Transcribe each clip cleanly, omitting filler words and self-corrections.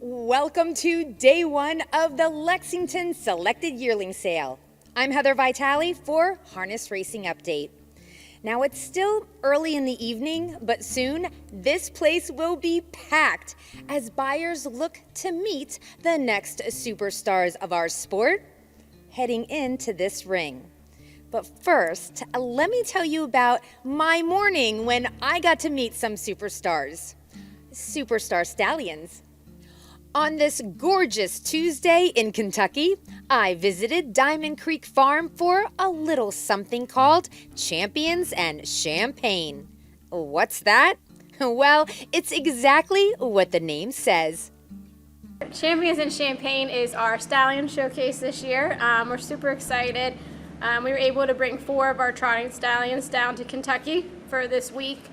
Welcome to day one of the Lexington Selected Yearling Sale. I'm Heather Vitale for Harness Racing Update. Now it's still early in the evening, but soon this place will be packed as buyers look to meet the next superstars of our sport heading into this ring. But first, let me tell you about my morning when I got to meet some superstars. Superstar stallions. On this gorgeous Tuesday in Kentucky, I visited Diamond Creek Farm for a little something called Champions and Champagne. What's that? Well, it's exactly what the name says. Champions and Champagne is our stallion showcase this year. We're super excited. We were able to bring 4 of our trotting stallions down to Kentucky for this week.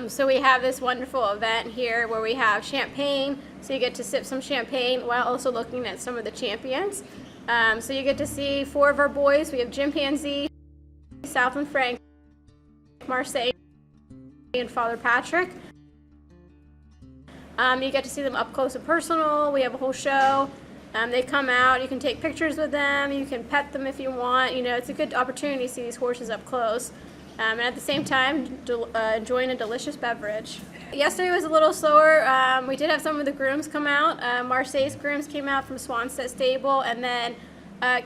So we have this wonderful event here where we have champagne, so you get to sip some champagne while also looking at some of the champions. So you get to see 4 of our boys. We have Chimpanzee, Southland Frank, Marseille, and Father Patrick. You get to see them up close and personal. We have a whole show. They come out, you can take pictures with them, you can pet them if you want. You know, it's a good opportunity to see these horses up close. And at the same time, enjoying a delicious beverage. Yesterday was a little slower. We did have some of the grooms come out. Marseille's grooms came out from Swanstead Stable, and then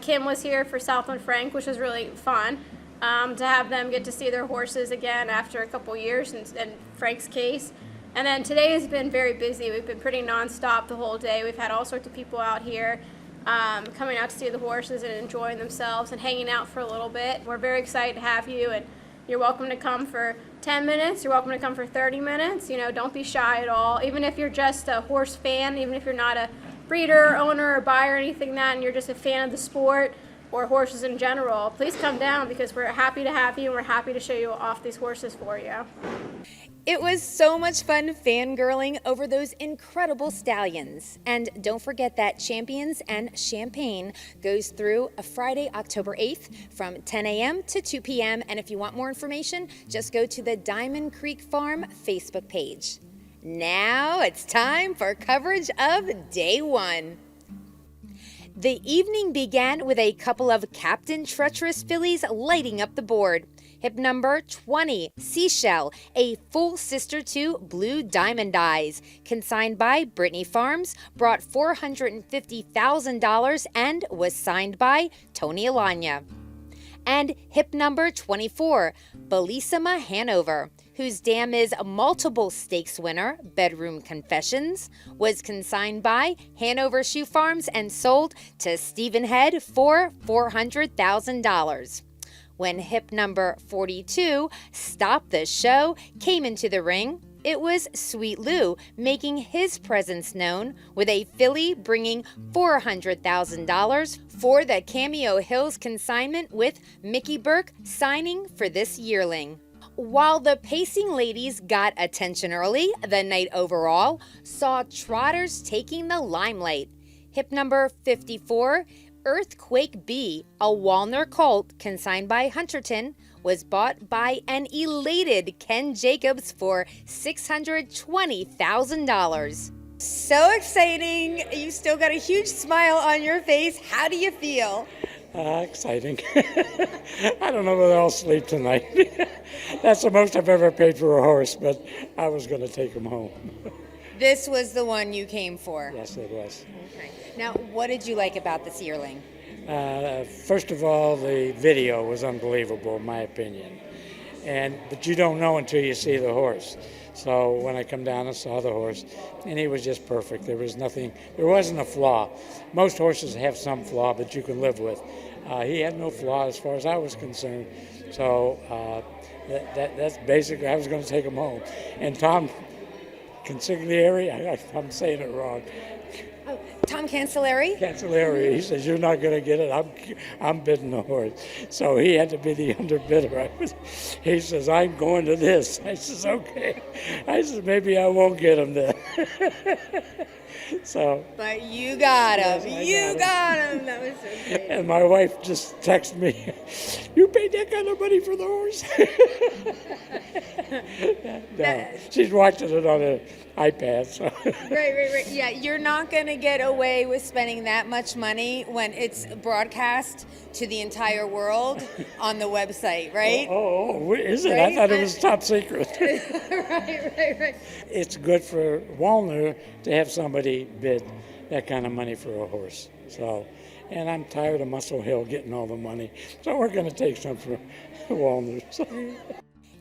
Kim was here for Southland Frank, which was really fun to have them get to see their horses again after a couple years in Frank's case. And then today has been very busy. We've been pretty nonstop the whole day. We've had all sorts of people out here coming out to see the horses and enjoying themselves and hanging out for a little bit. We're very excited to have you, and you're welcome to come for 10 minutes. You're welcome to come for 30 minutes. You know, don't be shy at all. Even if you're just a horse fan, even if you're not a breeder, owner, or buyer, or anything like that, and you're just a fan of the sport or horses in general, please come down because we're happy to have you and we're happy to show you off these horses for you. It was so much fun fangirling over those incredible stallions. And don't forget that Champions and Champagne goes through a Friday, October 8th from 10 a.m. to 2 p.m. And if you want more information, just go to the Diamond Creek Farm Facebook page. Now it's time for coverage of day one. The evening began with a couple of Captain Treacherous fillies lighting up the board. Hip number 20, Seashell, a full sister to Blue Diamond Eyes, consigned by Brittany Farms, brought $450,000 and was signed by Tony Alanya. And hip number 24, Bellissima Hanover, whose dam is a multiple stakes winner, Bedroom Confessions, was consigned by Hanover Shoe Farms and sold to Stephen Head for $400,000. When hip number 42, Stop the Show, came into the ring, it was Sweet Lou making his presence known with a filly bringing $400,000 for the Cameo Hills consignment with Mickey Burke signing for this yearling. While the pacing ladies got attention early, the night overall saw trotters taking the limelight. Hip number 54, Earthquake B, a Walner colt consigned by Hunterton, was bought by an elated Ken Jacobs for $620,000. So exciting. You still got a huge smile on your face. How do you feel? Exciting. I don't know whether I'll sleep tonight. That's the most I've ever paid for a horse, but I was going to take him home. This was the one you came for? Yes, it was. Okay. Now, what did you like about this yearling? First of all, the video was unbelievable, in my opinion. But you don't know until you see the horse. So when I come down and saw the horse, and he was just perfect. There wasn't a flaw. Most horses have some flaw, but you can live with. He had no flaw as far as I was concerned. So that's basically, I was going to take him home. And Tom Consigliere, I'm saying it wrong. Tom Cancelleri? Cancelleri. He says, "You're not going to get it. I'm bidding the horse." So he had to be the underbidder. He says, "I'm going to this." I says, "Okay." I says, "Maybe I won't get him then." So. But you got him. Yes, You got him. That was so great. And my wife just texted me, "You paid that kind of money for the horse?" No, she's watching it on an iPad. So. Right. Yeah, you're not going to get away with spending that much money when it's broadcast to the entire world on the website, right? Oh, is it? Right? I thought it was top secret. Right. It's good for Walner to have somebody bid that kind of money for a horse. So, and I'm tired of Muscle Hill getting all the money, so we're going to take some for Walner.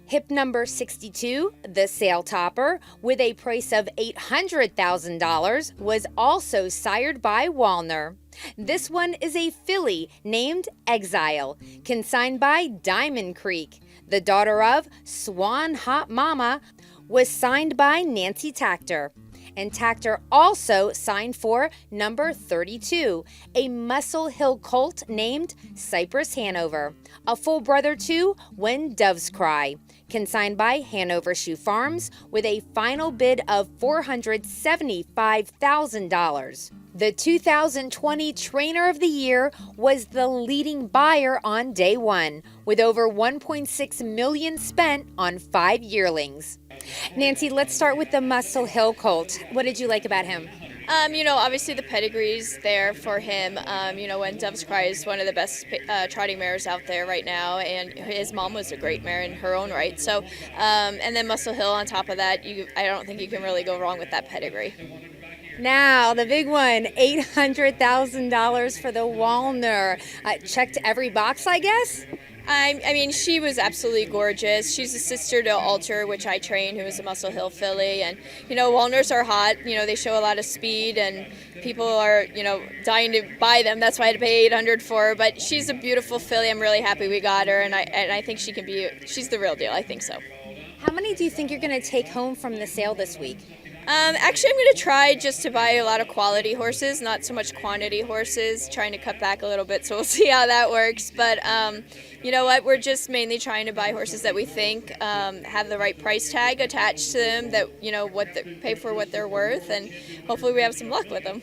Hip number 62, the Sale Topper, with a price of $800,000, was also sired by Walner. This one is a filly named Exile, consigned by Diamond Creek. The daughter of Swan Hot Mama was signed by Nancy Takter. And Takter also signed for number 32, a Muscle Hill colt named Cypress Hanover, a full brother to When Doves Cry, consigned by Hanover Shoe Farms with a final bid of $475,000. The 2020 Trainer of the Year was the leading buyer on day one, with over $1.6 million spent on 5 yearlings. Nancy, let's start with the Muscle Hill colt. What did you like about him? Obviously the pedigree's there for him. When Doves Cry is one of the best trotting mares out there right now, and his mom was a great mare in her own right. So, and then Muscle Hill on top of that, I don't think you can really go wrong with that pedigree. Now, the big one, $800,000 for the Walner. Checked every box, I guess? She was absolutely gorgeous. She's a sister to Alter, which I train, who is a Muscle Hill filly. And, Walners are hot. They show a lot of speed, and people are, dying to buy them. That's why I had to pay $800 for her. But she's a beautiful filly. I'm really happy we got her, and I think she's the real deal. I think so. How many do you think you're going to take home from the sale this week? Actually, I'm going to try just to buy a lot of quality horses, not so much quantity horses, trying to cut back a little bit, so we'll see how that works. But you know what? We're just mainly trying to buy horses that we think have the right price tag attached to them, that, pay for what they're worth, and hopefully we have some luck with them.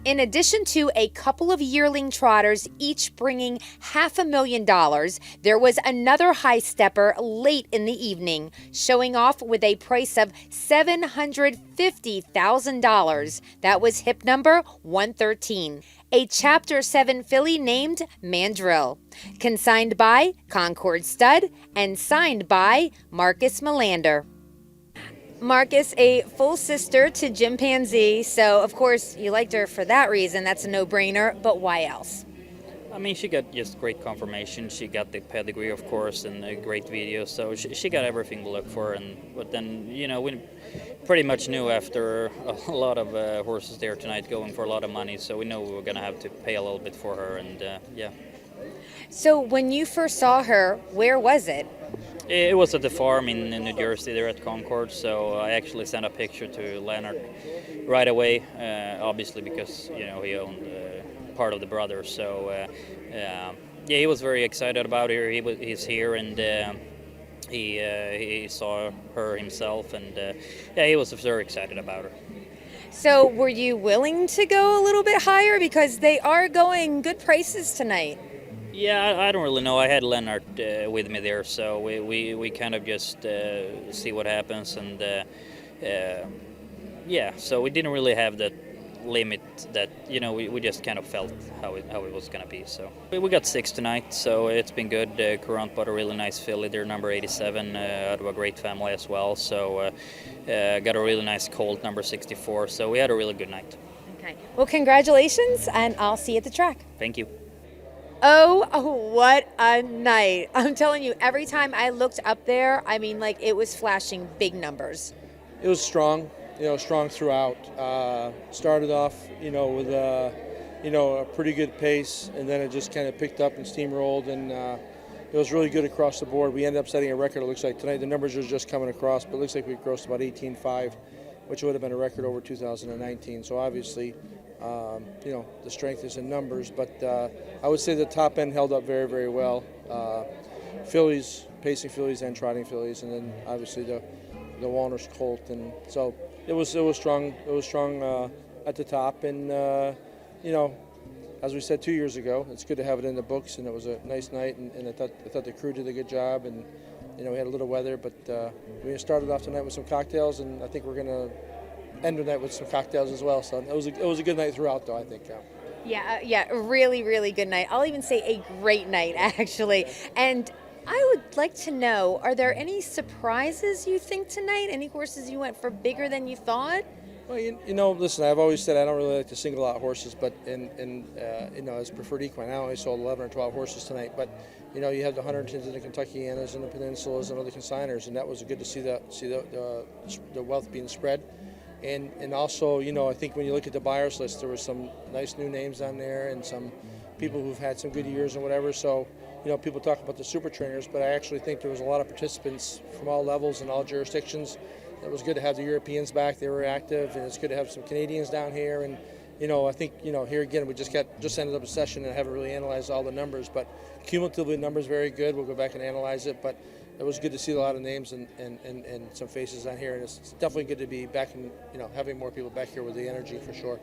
In addition to a couple of yearling trotters, each bringing $500,000, there was another high stepper late in the evening, showing off with a price of $750,000. That was hip number 113, a Chapter 7 filly named Mandrill, consigned by Concord Stud and signed by Marcus Melander. Marcus, a full sister to Jim Panzee, so of course you liked her for that reason. That's a no-brainer, but why else? She got just great confirmation. She got the pedigree, of course, and a great video, so she got everything we look for. But then, we pretty much knew after a lot of horses there tonight going for a lot of money, so we knew we were going to have to pay a little bit for her, and yeah. So when you first saw her, where was it? It was at the farm in New Jersey, there at Concord, so I actually sent a picture to Leonard right away, obviously because, he owned part of the brothers. So, he was very excited about her. He's here, and he saw her himself, and he was very excited about her. So were you willing to go a little bit higher? Because they are going good prices tonight. Yeah, I don't really know. I had Leonard with me there, so we kind of just see what happens, and so we didn't really have that limit that, we just kind of felt how it was going to be. So we got 6 tonight, so it's been good. Courant bought a really nice filly. They're number 87, out of a great family as well. So got a really nice colt, number 64. So we had a really good night. Okay. Well, congratulations, and I'll see you at the track. Thank you. Oh, what a night. I'm telling you, every time I looked up there, it was flashing big numbers. It was strong, strong throughout. Started off, with a pretty good pace, and then it just kind of picked up and steamrolled, and it was really good across the board. We ended up setting a record, it looks like tonight. The numbers are just coming across, but it looks like we grossed about 18.5 which would have been a record over 2019. So obviously, the strength is in numbers, but I would say the top end held up very, very well. Fillies, pacing fillies, and trotting fillies, and then obviously the Walner's colt, and so it was strong. It was strong at the top, and as we said 2 years ago, it's good to have it in the books, and it was a nice night, and I thought the crew did a good job, and we had a little weather, but we started off tonight with some cocktails, and I think we're going to end the night with some cocktails as well. So it was a good night throughout, though, I think. Yeah, a really, really good night. I'll even say a great night, actually. And I would like to know, are there any surprises you think tonight? Any horses you went for bigger than you thought? Well, listen, I've always said I don't really like to single out horses, but as preferred equine, I only sold 11 or 12 horses tonight. But you have the Huntertons and the Kentuckianas and the Peninsulas and other consigners, and that was good to see the wealth being spread. And also, I think when you look at the buyers list, there were some nice new names on there and some people who've had some good years and whatever. So, people talk about the super trainers, but I actually think there was a lot of participants from all levels and all jurisdictions. It was good to have the Europeans back. They were active, and it's good to have some Canadians down here. And, I think, here again, we just ended up a session and I haven't really analyzed all the numbers, but cumulatively the numbers very good. We'll go back and analyze it, but it was good to see a lot of names and some faces on here, and it's definitely good to be back and having more people back here with the energy for sure.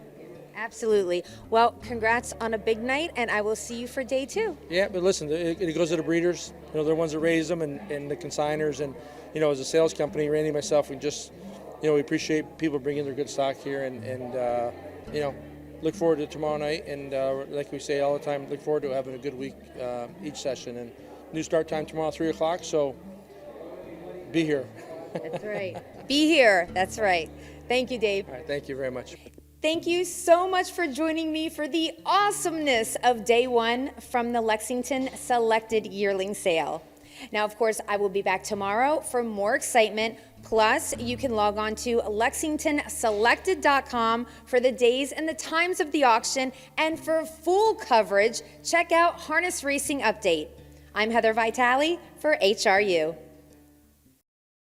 Absolutely. Well, congrats on a big night, and I will see you for day 2. Yeah, but listen, it goes to the breeders. They're the ones that raise them, and the consigners, and as a sales company, Randy and myself, we just we appreciate people bringing their good stock here, and look forward to tomorrow night, and like we say all the time, look forward to having a good week each session. And new start time tomorrow, 3 o'clock, so be here. That's right. Be here. That's right. Thank you, Dave. All right, thank you very much. Thank you so much for joining me for the awesomeness of day 1 from the Lexington Selected Yearling Sale. Now, of course, I will be back tomorrow for more excitement. Plus, you can log on to LexingtonSelected.com for the days and the times of the auction. And for full coverage, check out Harness Racing Update. I'm Heather Vitale for HRU.